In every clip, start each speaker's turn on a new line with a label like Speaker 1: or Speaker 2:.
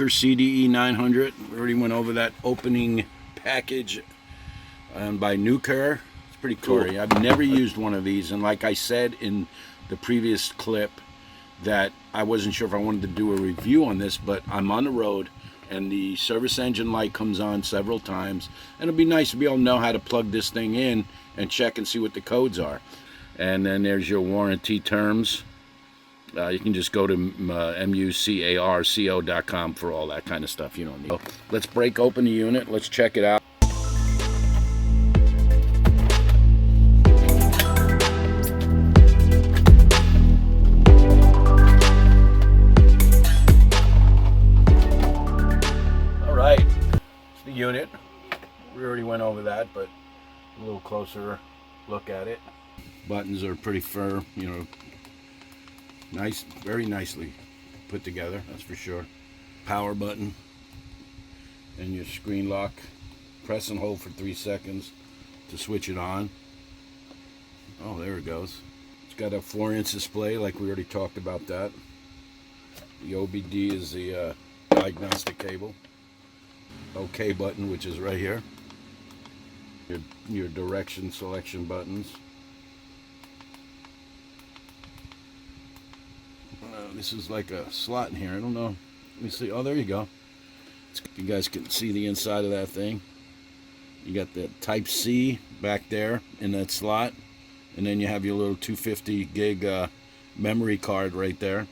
Speaker 1: MUCAR CDE900. We already went over that opening package by MUCAR. It's pretty cool. I've never used one of these, and like I said in the previous clip, that I wasn't sure if I wanted to do a review on this, but I'm on the road and the service engine light comes on several times, and it'd be nice to be able to know how to plug this thing in and check and see what the codes are. And then there's your warranty terms. You can just go to MUCARCO.com for all that kind of stuff. You don't need. So let's break open the unit. Let's check it out. All right, it's the unit. We already went over that, but a little closer look at it. Buttons are pretty firm, you know. Nice, very nicely put together, that's for sure. Power button and your screen lock. Press and hold for 3 seconds to switch it on. Oh, there it goes. It's got a 4-inch display, like we already talked about that. The OBD is the diagnostic cable. OK button, which is right here. Your direction selection buttons. This is like a slot in here. I don't know. Let me see. Oh, there you go. You guys can see the inside of that thing. You got the Type C back there in that slot, and then you have your little 250 gig memory card right there.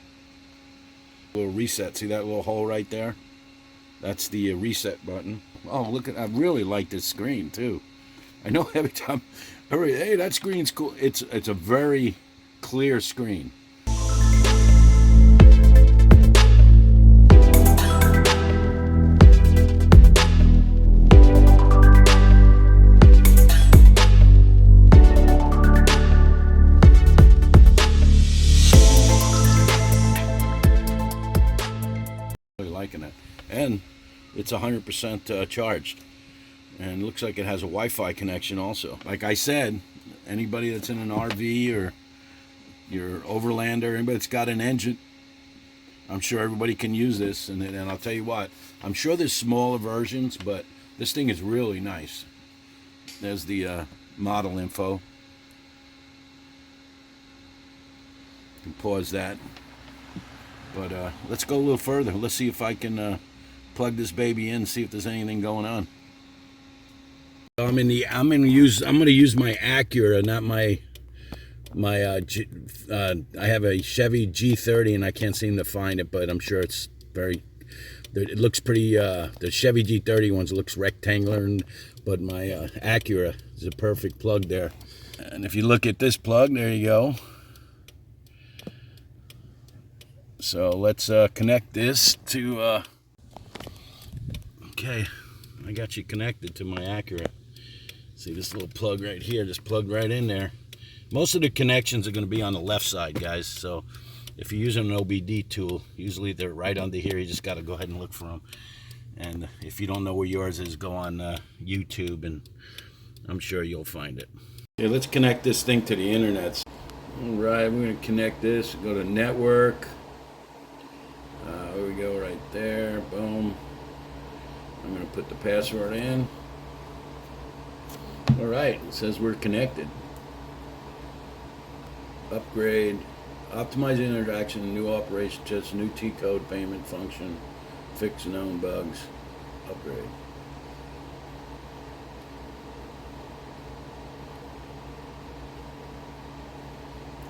Speaker 1: Little reset. See that little hole right there? That's the reset button. Oh, look at! I really like this screen too. I know every time, hey, that screen's cool. It's a very clear screen. Liking it, and it's 100% charged, and looks like it has a Wi-Fi connection also. Like I said, anybody that's in an RV or your overlander, anybody that's got an engine, I'm sure everybody can use this. And I'll tell you what, I'm sure there's smaller versions, but this thing is really nice. There's the model info. You can pause that. But let's go a little further. Let's see if I can plug this baby in, see if there's anything going on. I'm gonna use my Acura, not my I have a Chevy G30 and I can't seem to find it, but I'm sure it's very. It looks pretty. The Chevy G30 ones looks rectangular, but my Acura is a perfect plug there. And if you look at this plug, there you go. So let's connect this to, okay, I got you connected to my Acura. See this little plug right here, just plugged right in there. Most of the connections are going to be on the left side, guys, so if you're using an OBD tool, usually they're right under here. You just got to go ahead and look for them. And if you don't know where yours is, go on YouTube, and I'm sure you'll find it. Okay, let's connect this thing to the internet. All right, we're going to connect this, go to network. There we go, right there. Boom. I'm going to put the password in. All right, it says we're connected. Upgrade, optimize interaction, new operation test, new T-code payment function, fix known bugs, upgrade.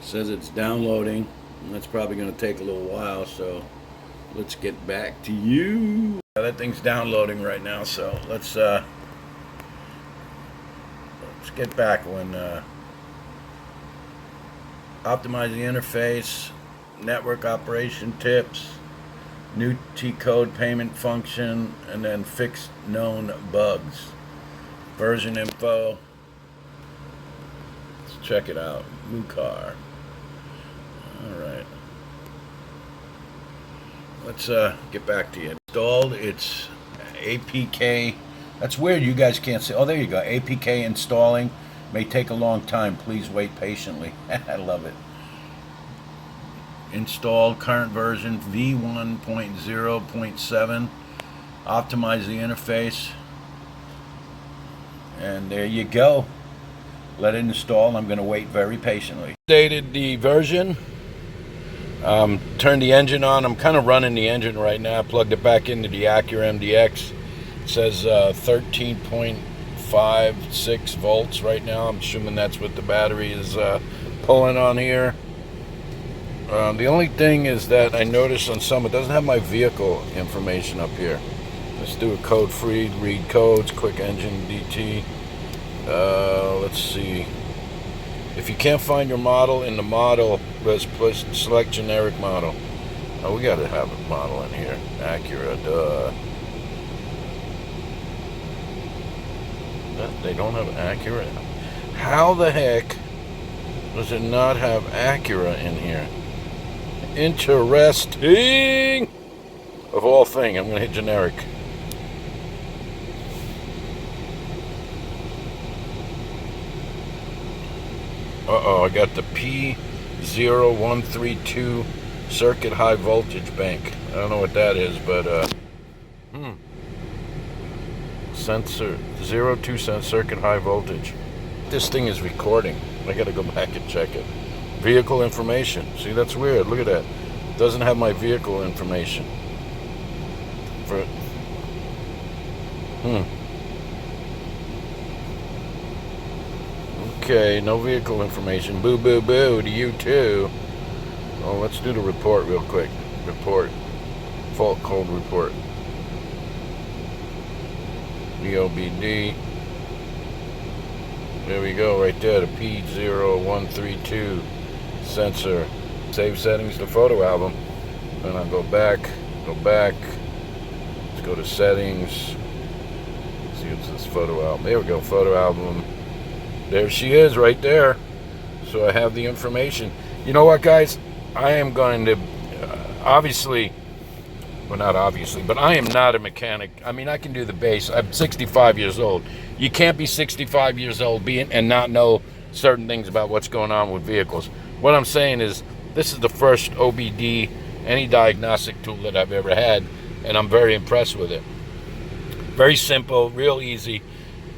Speaker 1: It says it's downloading, and that's probably going to take a little while, so let's get back to you. That thing's downloading right now, so let's get back when optimize the interface, network operation tips, new T-code payment function, and then fix known bugs. Version info. Let's check it out. MUCAR. All right. Let's get back to you. Installed. It's APK. That's weird. You guys can't see. Oh, there you go. APK installing. May take a long time. Please wait patiently. I love it. install current version v1.0.7, optimize the interface, and there you go. Let it install. I'm going to wait very patiently. Updated the version. Turned the engine on. I'm kind of running the engine right now. I plugged it back into the Acura MDX. It says 13.56 volts right now. I'm assuming that's what the battery is pulling on here. The only thing is that I noticed on some, it doesn't have my vehicle information up here. Let's do a code-free, read codes, quick engine DT. Let's see. If you can't find your model in the model list, please select generic model. Oh, we gotta have a model in here. Acura, duh. They don't have Acura. How the heck does it not have Acura in here? Interesting. Of all things, I'm gonna hit generic. Uh-oh, I got the P0132 circuit high voltage bank. I don't know what that is, but sensor 02 circuit high voltage. This thing is recording. I gotta go back and check it. Vehicle information. See, that's weird. Look at that. It doesn't have my vehicle information. Okay, no vehicle information. Boo, boo, boo to you too. Oh, let's do the report real quick. Report. Fault code report. BOBD. There we go, right there. The P0132 sensor. Save settings to photo album. And I'll go back. Let's go to settings. See what's this photo album. There we go, photo album. There she is right there. So I have the information. You know what, guys? I am going to, obviously, well, not obviously, but I am not a mechanic. I mean, I can do the base. I'm 65 years old. You can't be 65 years old and not know certain things about what's going on with vehicles. What I'm saying is, this is the first OBD, any diagnostic tool that I've ever had, and I'm very impressed with it. Very simple, real easy.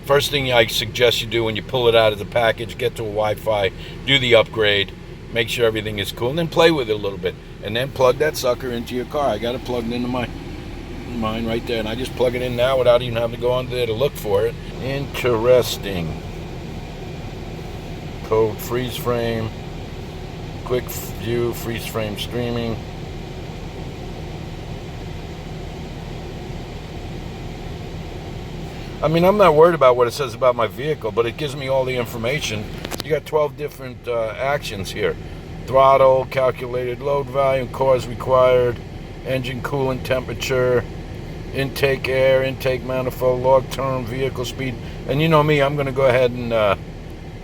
Speaker 1: First thing I suggest you do when you pull it out of the package, get to a Wi-Fi, do the upgrade, make sure everything is cool, and then play with it a little bit. And then plug that sucker into your car. I got it plugged into mine right there, and I just plug it in now without even having to go on there to look for it. Interesting. Code freeze frame, quick view, freeze frame streaming. I mean, I'm not worried about what it says about my vehicle, but it gives me all the information. You got 12 different actions here. Throttle, calculated load volume, cores required, engine coolant temperature, intake air, intake manifold, log term, vehicle speed. And you know me, I'm going to go ahead and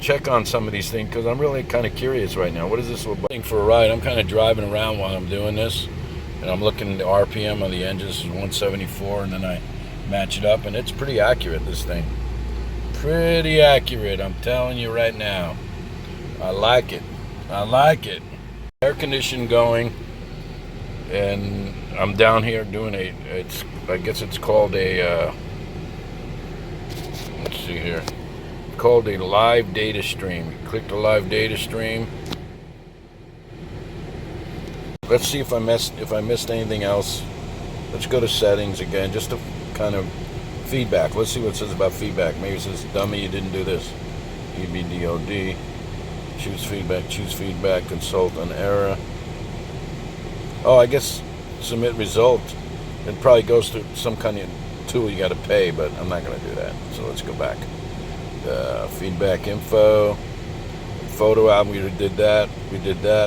Speaker 1: check on some of these things because I'm really kind of curious right now. What is this about? For a ride, I'm kind of driving around while I'm doing this, and I'm looking at the RPM on the engine. This is 174, and then I match it up, and it's pretty accurate, this thing. Pretty accurate, I'm telling you right now. I like it. I like it. Air conditioning going, and I'm down here doing I guess it's called a, let's see here. It's called a live data stream. Click the live data stream. Let's see if I missed anything else. Let's go to settings again, just to kind of feedback. Let's see what it says about feedback. Maybe it says, dummy, you didn't do this. EBDOD. Choose feedback, consult an error. Oh, I guess submit result. It probably goes through some kind of tool you got to pay, but I'm not going to do that. So let's go back. Feedback info. Photo album, we did that.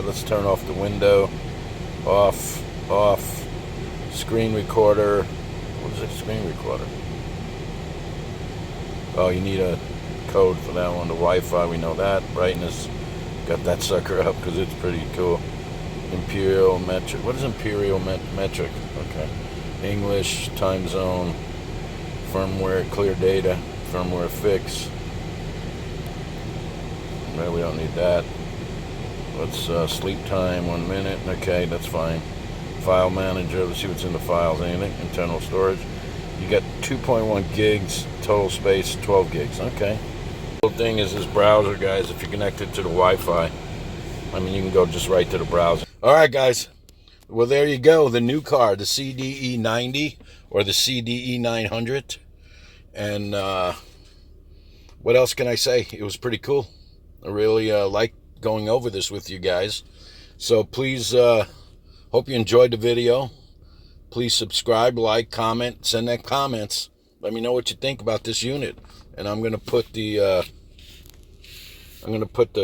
Speaker 1: Let's turn off the window. Off. Screen recorder. What is it? Screen recorder. Oh, you need a code for that one. The Wi-Fi, we know that. Brightness. Got that sucker up because it's pretty cool. Imperial metric. What is imperial metric? Okay. English, time zone, firmware, clear data, firmware fix. No, we don't need that. Let's sleep time 1 minute. Okay, that's fine. File manager, let's see what's in the files. Anything? Internal storage. You got 2.1 gigs, total space 12 gigs. Okay. The thing is this browser, guys, if you're connected to the Wi-Fi, I mean, you can go just right to the browser. All right, guys. Well, there you go. The new car, the CDE90 or the CDE900. And what else can I say? It was pretty cool. I really like going over this with you guys. So please, hope you enjoyed the video. Please subscribe, like, comment, send that comments. Let me know what you think about this unit. And I'm gonna put the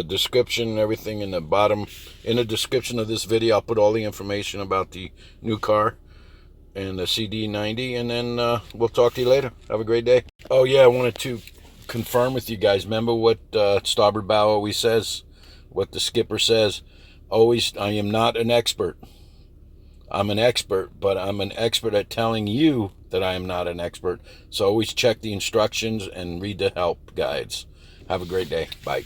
Speaker 1: description and everything in the bottom. In the description of this video, I'll put all the information about the new car and the CD90, and then we'll talk to you later. Have a great day. Oh yeah, I wanted to confirm with you guys. Remember what Starboard Bow always says? What the skipper says? Always, I am not an expert. I'm an expert, but I'm an expert at telling you that I am not an expert. So always check the instructions and read the help guides. Have a great day. Bye.